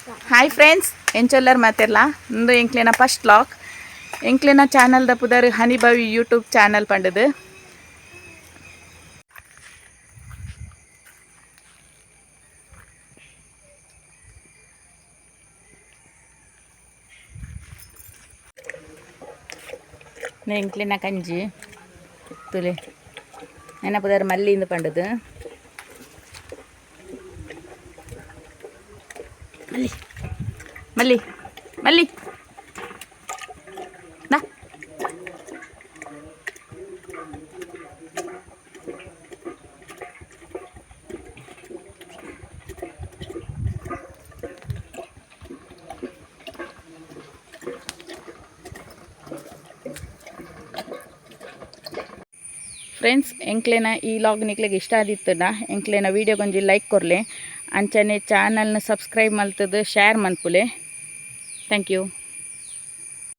Hi friends ಎಂಚೊಲ್ಲರ್ ಮಾತೆರ್ಲ ಇಂದು ಎಂಕ್ಲೆನ first lock ಎಂಕ್ಲೆನ ಚಾನಲ್ದ ಪುದರ್ ಹನಿಬವಿ ಯೂಟ್ಯೂಬ್ ಚಾನಲ್ ಪಂಡದು ಎಂಕ್ಲೆನ ಕಂಜಿ ತುಲೆ ನೆನ ಪುದರ್ ಮಲ್ಲಿಂದು ಪಂಡದು ಮಲ್ಲಿ ಮಲ್ಲಿ ಮಲ್ಲಿ ನಾ ಫ್ರೆಂಡ್ಸ್ ಎಂಕ್ಲೆನ ಈ ಲಾಗ್ ನಿಕ್ಲೆಗೆ ಇಷ್ಟ ಆದಿತ್ತದ ಎಂಕ್ಲೆನ ವೀಡಿಯೋ ಗೊಂಜಿ ಲೈಕ್ ಕೊರ್ಲೆ ಅಂಚನೆ ಚಾನಲ್ನ ಸಬ್ಸ್ಕ್ರೈಬ್ ಮಲ್ತದು ಶೇರ್ ಮನ್ಪುಲೆ ಥ್ಯಾಂಕ್ ಯು.